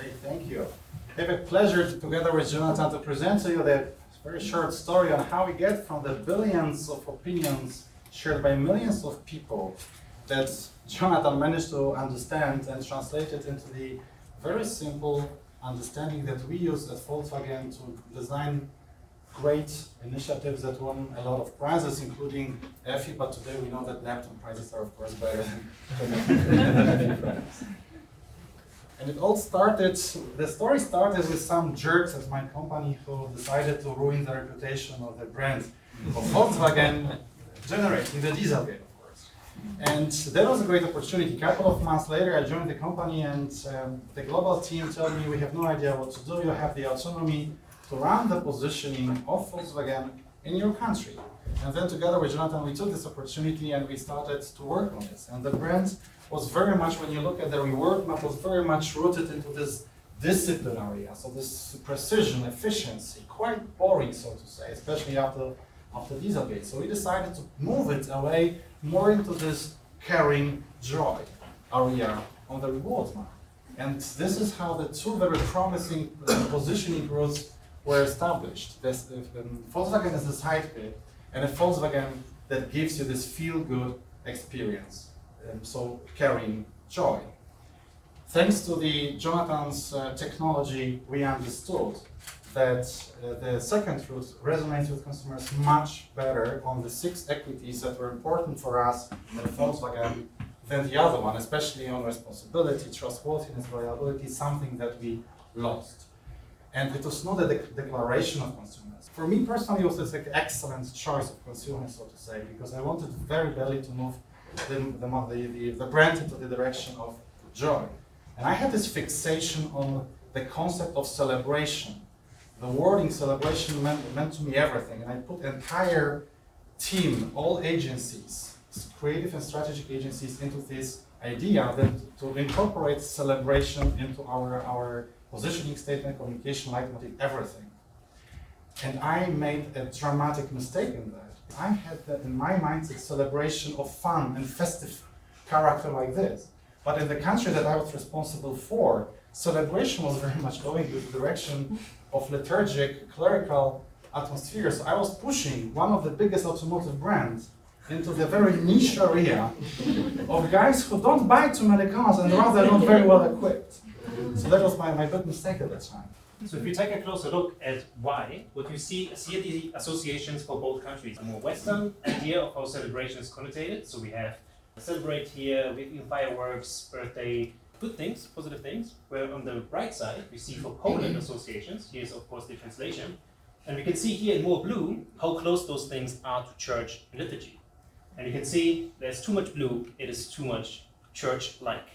Okay, thank you. I have a pleasure together with Jonathan to present to you the very short story on how we get from the billions of opinions shared by millions of people that Jonathan managed to understand and translate it into the very simple understanding that we use at Volkswagen to design great initiatives that won a lot of prizes, including EFI, but today we know that Neptune prizes are of course better than EFI prizes. And it all started, the story started with some jerks at my company who decided to ruin the reputation of the brand of Volkswagen, generating the Dieselgate, of course. And that was a great opportunity. A couple of months later, I joined the company and the global team told me, we have no idea what to do, you have the autonomy to run the positioning of Volkswagen in your country. And then together with Jonathan, we took this opportunity and we started to work on this. And the brand was very much, when you look at the reward map, was very much rooted into this discipline area. So this precision, efficiency, quite boring, so to say, especially after Dieselgate. So we decided to move it away more into this caring joy area on the rewards map. And this is how the two very promising positioning routes were established. Volkswagen is the sidekick, and a Volkswagen that gives you this feel-good experience. So caring joy. Thanks to Jonathan's technology, we understood that the second route resonates with consumers much better on the 6 equities that were important for us at Volkswagen than the other one, especially on responsibility, trustworthiness, reliability, something that we lost. And it was not a declaration of consumers. For me personally, it was an excellent choice of consumers, so to say, because I wanted very badly to move the brand into the direction of joy. And I had this fixation on the concept of celebration. The wording celebration meant to me everything. And I put entire team, all agencies, creative and strategic agencies, into this idea that to incorporate celebration into our positioning statement, communication, leitmotif, everything. And I made a dramatic mistake in that. I had that in my mind, a celebration of fun and festive character like this. But in the country that I was responsible for, celebration was very much going in the direction of liturgic, clerical atmosphere. So I was pushing one of the biggest automotive brands into the very niche area of guys who don't buy too many cars and rather not very well equipped. So that was my big mistake at that time. So if you take a closer look at why, what you see is here the associations for both countries. A more Western idea of how celebration is connotated. So we have celebrate here with fireworks, birthday, good things, positive things. Where on the right side, we see for Poland associations. Here's of course the translation. And we can see here in more blue how close those things are to church and liturgy. And you can see there's too much blue, it is too much church-like.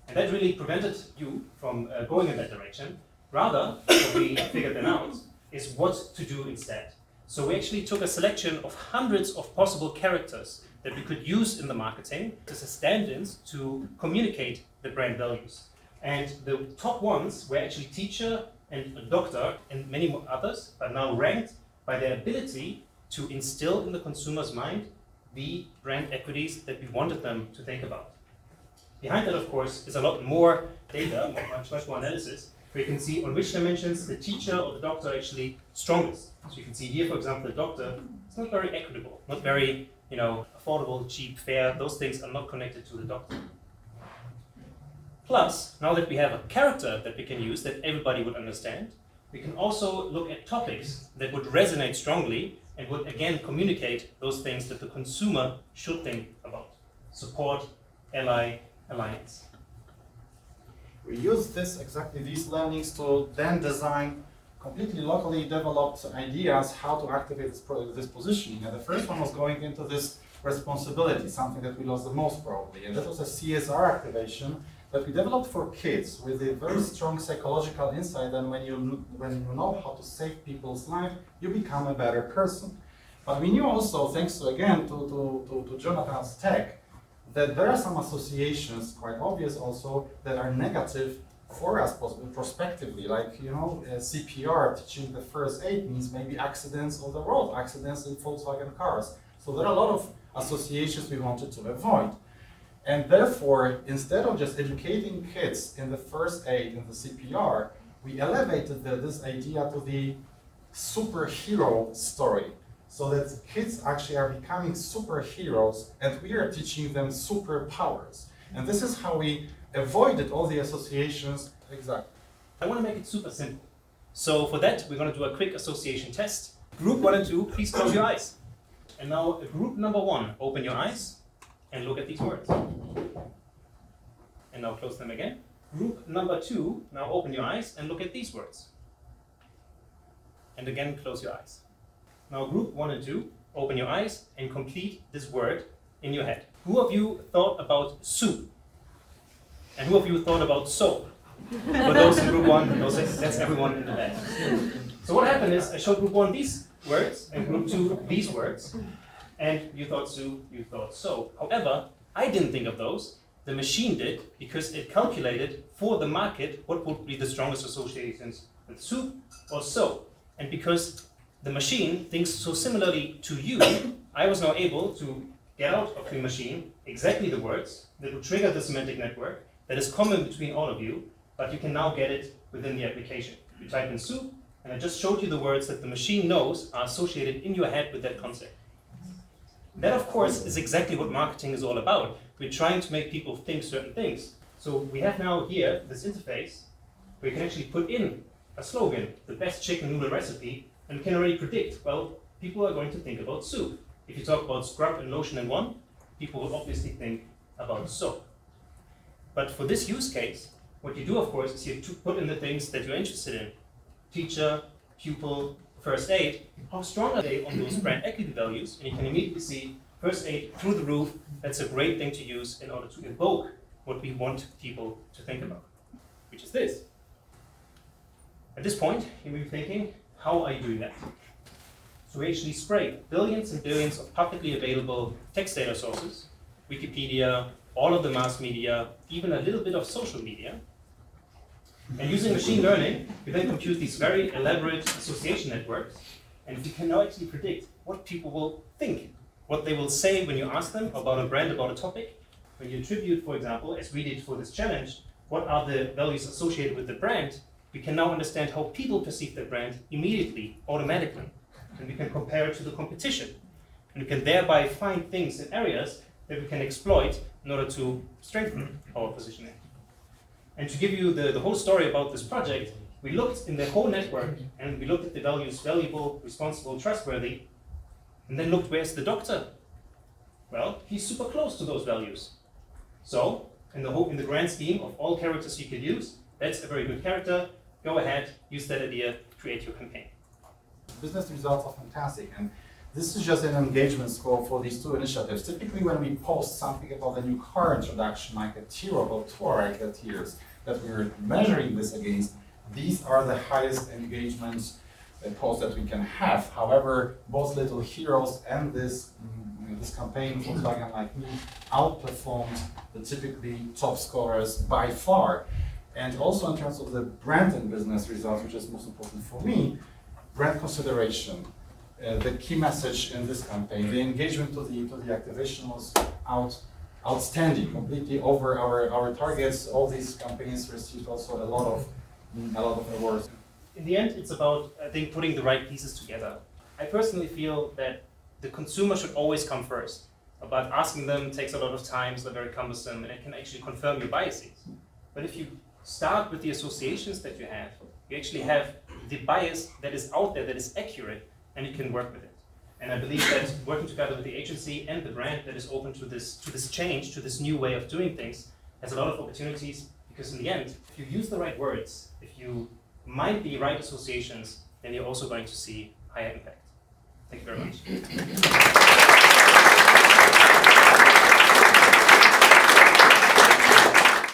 And that really prevented you from going in that direction. Rather, what we figured then out is what to do instead. So we actually took a selection of hundreds of possible characters that we could use in the marketing as stand-ins to communicate the brand values. And the top ones were actually teacher and a doctor and many more others, but now ranked by their ability to instill in the consumer's mind the brand equities that we wanted them to think about. Behind that, of course, is a lot more data, much more analysis, where you can see on which dimensions the teacher or the doctor are actually strongest. So you can see here, for example, the doctor is not very equitable, not very, affordable, cheap, fair. Those things are not connected to the doctor. Plus, now that we have a character that we can use that everybody would understand, we can also look at topics that would resonate strongly and would again communicate those things that the consumer should think about. Support, ally, alliance. We use these learnings to then design completely locally developed ideas how to activate this positioning. And the first one was going into this responsibility, something that we lost the most probably. And that was a CSR activation that we developed for kids with a very strong psychological insight. And when you know how to save people's life, you become a better person. But we knew also, thanks to Jonathan's tech, that there are some associations, quite obvious also, that are negative for us prospectively, like CPR, teaching the first aid, means maybe accidents on the road, accidents in Volkswagen cars. So there are a lot of associations we wanted to avoid. And therefore, instead of just educating kids in the first aid, in the CPR, we elevated this idea to the superhero story. So that kids actually are becoming superheroes and we are teaching them superpowers. And this is how we avoided all the associations. Exactly. I want to make it super simple. So for that, we're going to do a quick association test. Group 1 and 2, please close your eyes. And now group number 1, open your eyes and look at these words. And now close them again. Group number 2, now open your eyes and look at these words. And again, close your eyes. Now group 1 and 2, open your eyes and complete this word in your head. Who of you thought about soup? And who of you thought about soap? For those in group 1, that's everyone in the back. So what happened is I showed group 1 these words and group 2 these words. And you thought soup, you thought soap. However, I didn't think of those. The machine did because it calculated for the market what would be the strongest associations with soup or soap. And because the machine thinks so similarly to you, I was now able to get out of the machine exactly the words that will trigger the semantic network that is common between all of you, but you can now get it within the application. You type in soup, and I just showed you the words that the machine knows are associated in your head with that concept. That, of course, is exactly what marketing is all about. We're trying to make people think certain things. So we have now here this interface where you can actually put in a slogan, the best chicken noodle recipe, and we can already predict, well, people are going to think about soup. If you talk about scrub and lotion in one, people will obviously think about soap. But for this use case, what you do, of course, is you put in the things that you're interested in. Teacher, pupil, first aid. How strong are they on those brand equity values? And you can immediately see first aid through the roof. That's a great thing to use in order to evoke what we want people to think about, which is this. At this point, you may be thinking, how are you doing that? So we actually spray billions and billions of publicly available text data sources, Wikipedia, all of the mass media, even a little bit of social media. And using machine learning, we then compute these very elaborate association networks, and we can now actually predict what people will think, what they will say when you ask them about a brand, about a topic. When you attribute, for example, as we did for this challenge, what are the values associated with the brand, we can now understand how people perceive the brand immediately, automatically. And we can compare it to the competition. And we can thereby find things in areas that we can exploit in order to strengthen our positioning. And to give you the whole story about this project, we looked in the whole network and we looked at the values valuable, responsible, trustworthy, and then looked, where's the doctor? Well, he's super close to those values. So, in the grand scheme of all characters you could use, that's a very good character. Go ahead, use that idea, create your campaign. Business results are fantastic, and this is just an engagement score for these two initiatives. Typically when we post something about a new car introduction, like a Tiro or Touareg that we're measuring this against, these are the highest engagement posts that we can have. However, both Little Heroes and this campaign, Volkswagen Like Me, outperformed the typically top scorers by far. And also in terms of the brand and business results, which is most important for me, brand consideration, the key message in this campaign, the engagement to the activation was outstanding, completely over our targets. All these campaigns received also a lot of awards. In the end, it's about, I think, putting the right pieces together. I personally feel that the consumer should always come first. But asking them takes a lot of time, it's very cumbersome, and it can actually confirm your biases. But if you start with the associations that you have, you actually have the bias that is out there, that is accurate, and you can work with it. And I believe that working together with the agency and the brand that is open to this change, to this new way of doing things, has a lot of opportunities, because in the end, if you use the right words, if you mind the right associations, then you're also going to see higher impact. Thank you very much.